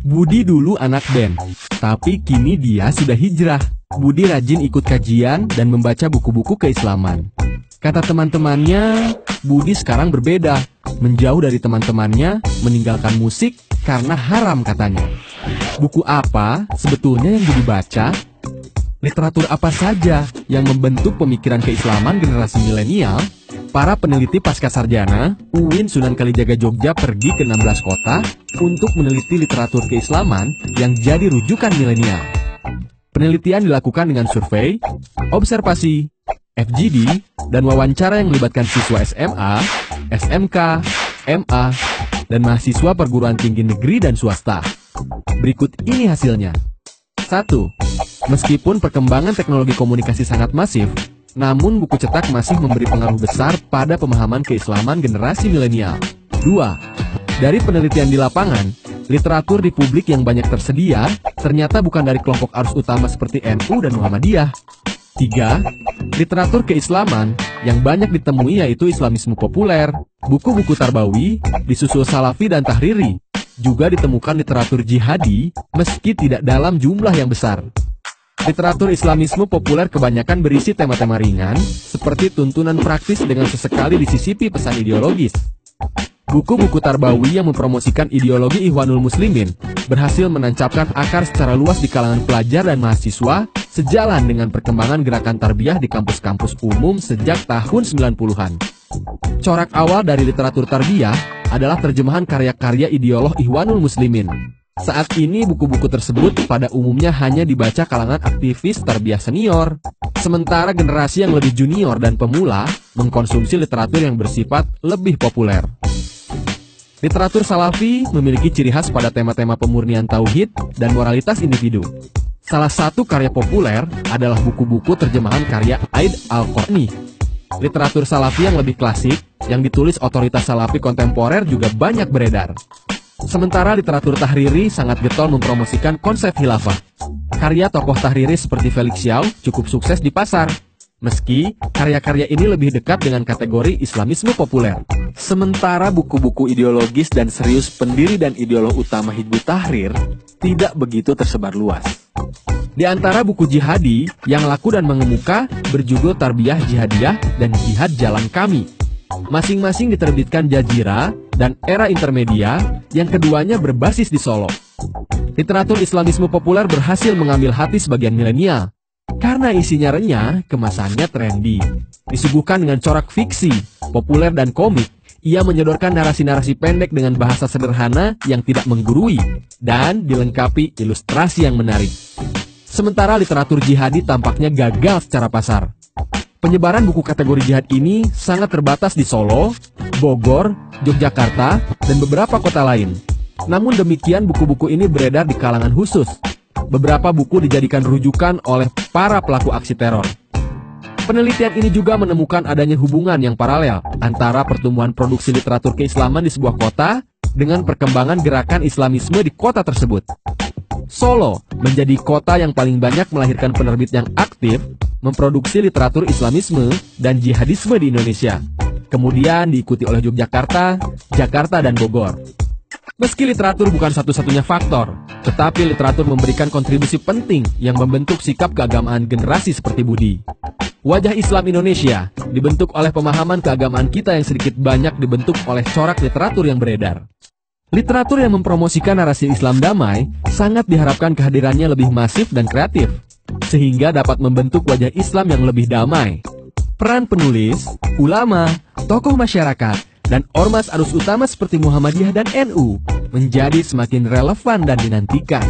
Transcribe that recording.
Budi dulu anak band, tapi kini dia sudah hijrah. Budi rajin ikut kajian dan membaca buku-buku keislaman. Kata teman-temannya, Budi sekarang berbeda, menjauh dari teman-temannya, meninggalkan musik karena haram katanya. Buku apa sebetulnya yang Budi baca? Literatur apa saja yang membentuk pemikiran keislaman generasi milenial? Para peneliti pascasarjana UIN Sunan Kalijaga Jogja pergi ke 16 kota untuk meneliti literatur keislaman yang jadi rujukan milenial. Penelitian dilakukan dengan survei, observasi, FGD, dan wawancara yang melibatkan siswa SMA, SMK, MA, dan mahasiswa perguruan tinggi negeri dan swasta. Berikut ini hasilnya. 1. Meskipun perkembangan teknologi komunikasi sangat masif, namun buku cetak masih memberi pengaruh besar pada pemahaman keislaman generasi milenial. 2. Dari penelitian di lapangan, literatur di publik yang banyak tersedia ternyata bukan dari kelompok arus utama seperti NU dan Muhammadiyah. 3. Literatur keislaman yang banyak ditemui yaitu Islamisme populer, buku-buku Tarbawi, disusul Salafi dan Tahriri. Juga ditemukan literatur jihadi meski tidak dalam jumlah yang besar. Literatur Islamisme populer kebanyakan berisi tema-tema ringan, seperti tuntunan praktis dengan sesekali disisipi pesan ideologis. Buku-buku Tarbawi yang mempromosikan ideologi Ikhwanul Muslimin berhasil menancapkan akar secara luas di kalangan pelajar dan mahasiswa, sejalan dengan perkembangan gerakan tarbiyah di kampus-kampus umum sejak tahun 90-an. Corak awal dari literatur tarbiyah adalah terjemahan karya-karya ideolog Ikhwanul Muslimin. Saat ini buku-buku tersebut pada umumnya hanya dibaca kalangan aktivis tarbiyah senior, sementara generasi yang lebih junior dan pemula mengkonsumsi literatur yang bersifat lebih populer. Literatur Salafi memiliki ciri khas pada tema-tema pemurnian tauhid dan moralitas individu. Salah satu karya populer adalah buku-buku terjemahan karya Aid Al-Qarni. Literatur Salafi yang lebih klasik, yang ditulis otoritas Salafi kontemporer juga banyak beredar. Sementara literatur Tahriri sangat getol mempromosikan konsep khilafah. Karya tokoh Tahriri seperti Felix Xiao cukup sukses di pasar, meski karya-karya ini lebih dekat dengan kategori Islamisme populer. Sementara buku-buku ideologis dan serius pendiri dan ideolog utama Hizbut Tahrir tidak begitu tersebar luas. Di antara buku jihadi yang laku dan mengemuka berjudul Tarbiyah Jihadiyah dan Jihad Jalan Kami. Masing-masing diterbitkan Jazira dan Era Intermedia, yang keduanya berbasis di Solo. Literatur Islamisme populer berhasil mengambil hati sebagian milenial. Karena isinya renyah, kemasannya trendy. Disuguhkan dengan corak fiksi, populer dan komik, ia menyodorkan narasi-narasi pendek dengan bahasa sederhana yang tidak menggurui, dan dilengkapi ilustrasi yang menarik. Sementara literatur jihadi tampaknya gagal secara pasar. Penyebaran buku kategori jihad ini sangat terbatas di Solo, Bogor, Yogyakarta, dan beberapa kota lain. Namun demikian buku-buku ini beredar di kalangan khusus. Beberapa buku dijadikan rujukan oleh para pelaku aksi teror. Penelitian ini juga menemukan adanya hubungan yang paralel antara pertumbuhan produksi literatur keislaman di sebuah kota dengan perkembangan gerakan Islamisme di kota tersebut. Solo menjadi kota yang paling banyak melahirkan penerbit yang aktif memproduksi literatur Islamisme dan jihadisme di Indonesia. Kemudian diikuti oleh Yogyakarta, Jakarta, dan Bogor. Meski literatur bukan satu-satunya faktor, tetapi literatur memberikan kontribusi penting yang membentuk sikap keagamaan generasi seperti Budi. Wajah Islam Indonesia dibentuk oleh pemahaman keagamaan kita yang sedikit banyak dibentuk oleh corak literatur yang beredar. Literatur yang mempromosikan narasi Islam damai sangat diharapkan kehadirannya lebih masif dan kreatif, sehingga dapat membentuk wajah Islam yang lebih damai. Peran penulis, ulama, tokoh masyarakat, dan ormas arus utama seperti Muhammadiyah dan NU menjadi semakin relevan dan dinantikan.